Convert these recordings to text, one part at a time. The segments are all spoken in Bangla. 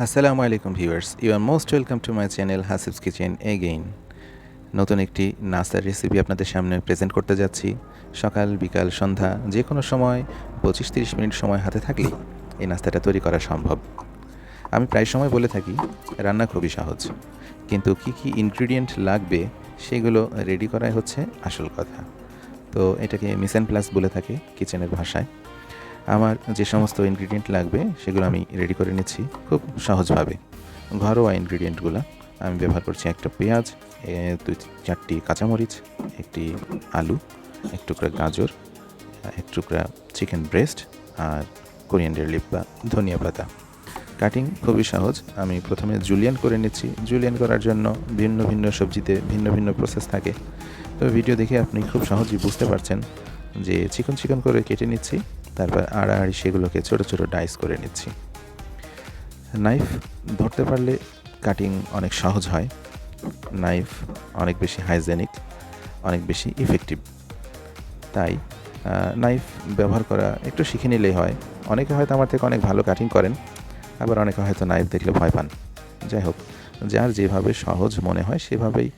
আসসালামু আলাইকুম viewers, you are most welcome to my channel Hasib's kitchen again. নতুন একটি নাস্তার রেসিপি আপনাদের সামনে প্রেজেন্ট করতে যাচ্ছি। সকাল বিকাল সন্ধ্যা যে কোনো সময় 25-30 মিনিট সময় হাতে থাকলেই এই নাস্তাটা তৈরি করা সম্ভব। আমি প্রায় সময় বলে থাকি রান্না খুবই সহজ, কিন্তু কী কী ইনগ্রিডিয়েন্ট লাগবে সেগুলো রেডি করাই হচ্ছে আসল কথা। তো এটাকে মিস অ্যান্ড প্লাস বলে থাকে কিচেনের ভাষায়। আমার যে সমস্ত ইনগ্রিডিয়েন্ট লাগবে সেগুলো আমি রেডি করে নিচ্ছি খুব সহজভাবে। ঘরোয়া ইনগ্রিডিয়েন্টগুলো আমি ব্যবহার করছি: একটা পেঁয়াজ, 2-4টি কাঁচামরিচ, একটি আলু, এক টুকরা গাজর, এক টুকরা চিকেন ব্রেস্ট আর কোরিয়ান্ডার লিফ বা ধনিয়া পাতা। কাটিং খুবই সহজ। আমি প্রথমে জুলিয়ান করে নিচ্ছি। জুলিয়ান করার জন্য ভিন্ন ভিন্ন সবজিতে ভিন্ন ভিন্ন প্রসেস থাকে, তবে ভিডিও দেখে আপনি খুব সহজেই বুঝতে পারছেন যে চিকন চিকন করে কেটে নিচ্ছি, তারপর আড়াআড়ি সেগুলোকে ছোটো ছোটো ডাইস করে নিচ্ছি। নাইফ ধরতে পারলে কাটিং অনেক সহজ হয়। নাইফ অনেক বেশি হাইজেনিক, অনেক বেশি ইফেক্টিভ, তাই নাইফ ব্যবহার করা একটু শিখে নিলেই হয়। অনেকে হয়তো আমার থেকে অনেক ভালো কাটিং করেন, আবার অনেকে হয়তো নাইফ দেখলে ভয় পান। যাই হোক, যার যেভাবে সহজ মনে হয় সেভাবেই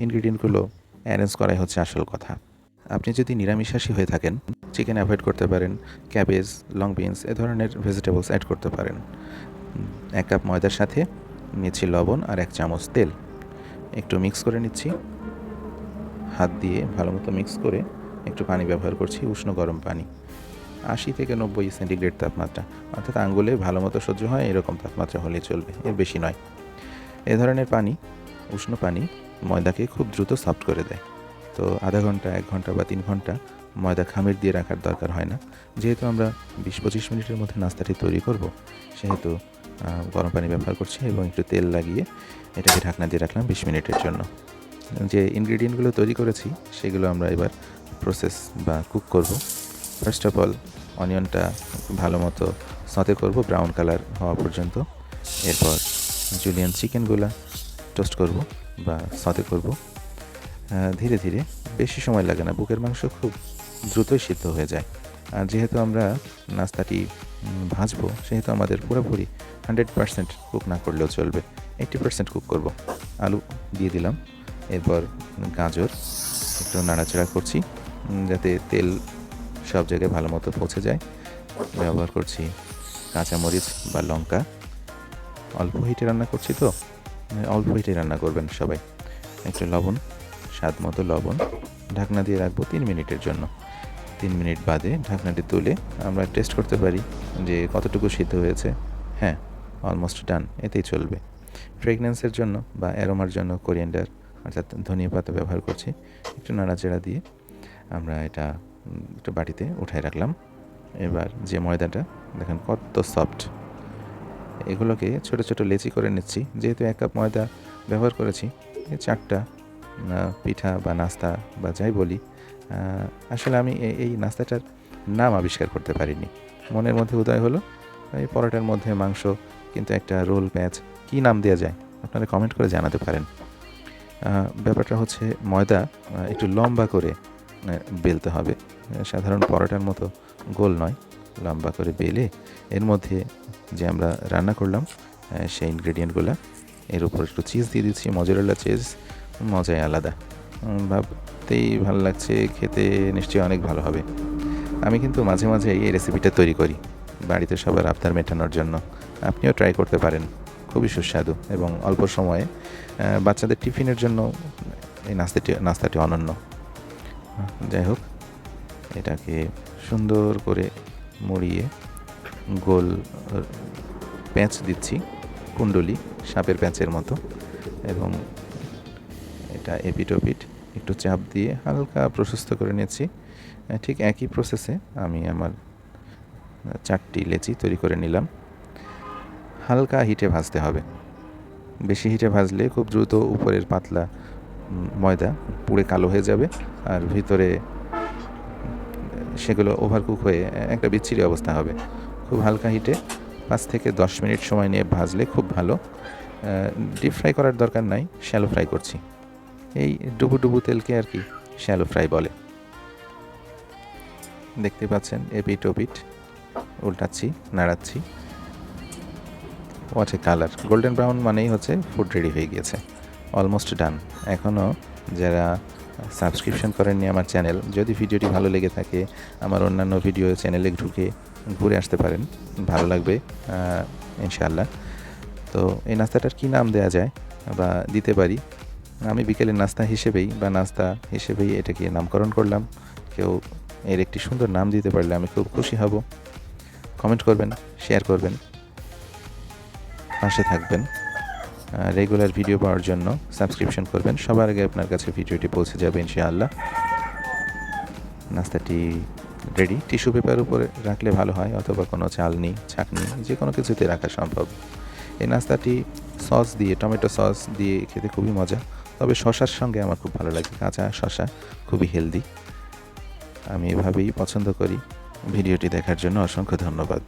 ইনগ্রিডিয়েন্টগুলো অ্যারেঞ্জ করাই হচ্ছে আসল কথা। আপনি যদি নিরামিষাশী হয়ে থাকেন, চিকেন অ্যাভয়েড করতে পারেন, ক্যাবেজ, লং বিনস এ ধরনের ভেজিটেবলস অ্যাড করতে পারেন। 1 কাপ ময়দার সাথে নিচ্ছি লবণ আর 1 চামচ তেল। একটু মিক্স করে নিচ্ছি, হাত দিয়ে ভালো মতো মিক্স করে একটু পানি ব্যবহার করছি, উষ্ণ গরম পানি, 80 থেকে 90 সেন্টিগ্রেড তাপমাত্রা, অর্থাৎ আঙ্গুলে ভালো মতো সহ্য হয় এরকম তাপমাত্রা হলেই চলবে, এর বেশি নয়। এ ধরনের পানি, উষ্ণ পানি ময়দাকে খুব দ্রুত সফট করে দেয়। তো আধা ঘন্টা, 1 ঘন্টা বা 3 ঘন্টা ময়দা খামির দিয়ে রাখার দরকার হয় না। যেহেতু আমরা 20-25 মিনিটের মধ্যে নাস্তাটি তৈরি করব, সেহেতু গরম পানি ব্যবহার করছি এবং একটু তেল লাগিয়ে এটাকে ঢাকনা দিয়ে রাখলাম 20 মিনিটের জন্য। যে ইনগ্রিডিয়েন্টগুলো তৈরি করেছি সেগুলো আমরা এবার প্রসেস বা কুক করব। ফার্স্ট অফ অল অনিয়নটা ভালো মতো সতে করব ব্রাউন কালার হওয়া পর্যন্ত। এরপর জুলিয়ান চিকেনগুলো টোস্ট করব বা সতে করব ধীরে ধীরে। বেশি সময় লাগে না, বুকের মাংস খুব দ্রুতই সিদ্ধ হয়ে যায়। আর যেহেতু আমরা নাস্তাটি ভাজবো, সেহেতু আমাদের পুরোপুরি 100% কুক না করলেও চলবে, 80% কুক করব। আলু দিয়ে দিলাম, এরপর গাজর একটু নাড়াচাড়া করছি যাতে তেল সব জায়গায় ভালো মতো পৌঁছে যায়। ব্যবহার করছি কাঁচামরিচ বা লঙ্কা। অল্প হিটে রান্না করছি, তো অল্প হিটে রান্না করবেন সবাই। একটু লবণ, স্বাদ মতো লবণ, ঢাকনা দিয়ে রাখবো 3 মিনিটের জন্য। 3 মিনিট বাদে ঢাকনাটি তুলে আমরা টেস্ট করতে পারি যে কতটুকু সিদ্ধ হয়েছে। হ্যাঁ, অলমোস্ট ডান, এতেই চলবে। ফ্রেগনেন্সের জন্য বা অ্যারোমার জন্য কোরিয়ান্ডার অর্থাৎ ধনিয়া পাতা ব্যবহার করছি। একটু নাড়াচাড়া দিয়ে আমরা এটা একটু বাটিতে উঠায় রাখলাম। এবার যে ময়দাটা দেখেন কত সফট, এগুলোকে ছোটো ছোটো লেচি করে নিচ্ছি। যেহেতু 1 কাপ ময়দা ব্যবহার করেছি, 4টা পিঠা বা নাস্তা বা যাই বলি, আসলে আমি এই নাস্তাটার নাম আবিষ্কার করতে পারিনি। মনের মধ্যে উদয় হলো এই পরোটার মধ্যে মাংস, কিন্তু একটা রোল প্যাচ, কী নাম দেওয়া যায় আপনারা কমেন্ট করে জানাতে পারেন। ব্যাপারটা হচ্ছে ময়দা একটু লম্বা করে বেলতে হবে, সাধারণ পরোটার মতো গোল নয়। লম্বা করে বেলে এর মধ্যে যে আমরা রান্না করলাম সেই ইনগ্রেডিয়েন্টগুলো, এর উপর একটু চিজ দিয়ে দিচ্ছি, মজারেলা চিজ, মজাই আলাদা। ভাবতেই ভালো লাগছে, খেতে নিশ্চয়ই অনেক ভালো হবে। আমি কিন্তু মাঝে মাঝে এই রেসিপিটা তৈরি করি বাড়িতে সবার আবদার মেটানোর জন্য। আপনিও ট্রাই করতে পারেন, খুবই সুস্বাদু এবং অল্প সময়ে বাচ্চাদের টিফিনের জন্য এই নাস্তাটি অনন্য। যাই হোক, এটাকে সুন্দর করে মুড়িয়ে গোল প্যাঁচ দিচ্ছি, কুণ্ডলি, সাপের প্যাঁচের মতো, এবং এটা এপিট ওপিট একটু চাপ দিয়ে হালকা প্রশস্ত করে নিচ্ছি। ঠিক একই প্রসেসে আমি আমার 4টি লেচি তৈরি করে নিলাম। হালকা হিটে ভাজতে হবে, বেশি হিটে ভাজলে খুব দ্রুত উপরের পাতলা ময়দা পুড়ে কালো হয়ে যাবে, আর ভিতরে সেগুলো ওভারকুক হয়ে একটা বিচ্ছিরি অবস্থা হবে। খুব হালকা হিটে 5 থেকে 10 মিনিট সময় নিয়ে ভাজলে খুব ভালো। ডিপ ফ্রাই করার দরকার নাই, শ্যালো ফ্রাই করছি। এই ডুবু ডুবু তেলকে আর কি শ্যালো ফ্রাই বলে। দেখতে পাচ্ছেন এপিট ওপিট উল্টাচ্ছি, নাড়াচ্ছি। What a colour! Golden brown মানেই হচ্ছে ফুড রেডি হয়ে গিয়েছে, অলমোস্ট ডান। এখনও যারা সাবস্ক্রিপশন করেননি আমার চ্যানেল, যদি ভিডিওটি ভালো লেগে থাকে আমার অন্যান্য ভিডিও চ্যানেলে ঢুকে ঘুরে আসতে পারেন, ভালো লাগবে ইনশাআল্লাহ। তো এই নাস্তাটার কী নাম দেওয়া যায় বা দিতে পারি, আমি বিকেলের নাস্তা হিসেবেই এটাকে নামকরণ করলাম। কেউ এর একটি সুন্দর নাম দিতে পারলে আমি খুব খুশি হব। কমেন্ট করবেন, শেয়ার করবেন, পাশে থাকবেন। রেগুলার ভিডিও পাওয়ার জন্য সাবস্ক্রিপশন করবেন, সবার আগে আপনার কাছে ভিডিওটি পৌঁছে যাবে ইনশাআল্লাহ। নাস্তাটি রেডি। টিস্যু পেপারের উপরে রাখলে ভালো হয়, অথবা কোনো চালনি, ছাঁকনি, যে কোনো কিছুতে রাখা সম্ভব। এই নাস্তাটি টমেটো সস দিয়ে খেতে খুবই মজা, তবে শসার সঙ্গে আমার খুব ভালো লাগে। কাঁচা শসা খুবই হেলদি, আমি এভাবেই পছন্দ করি। ভিডিওটি দেখার জন্য অসংখ্য ধন্যবাদ।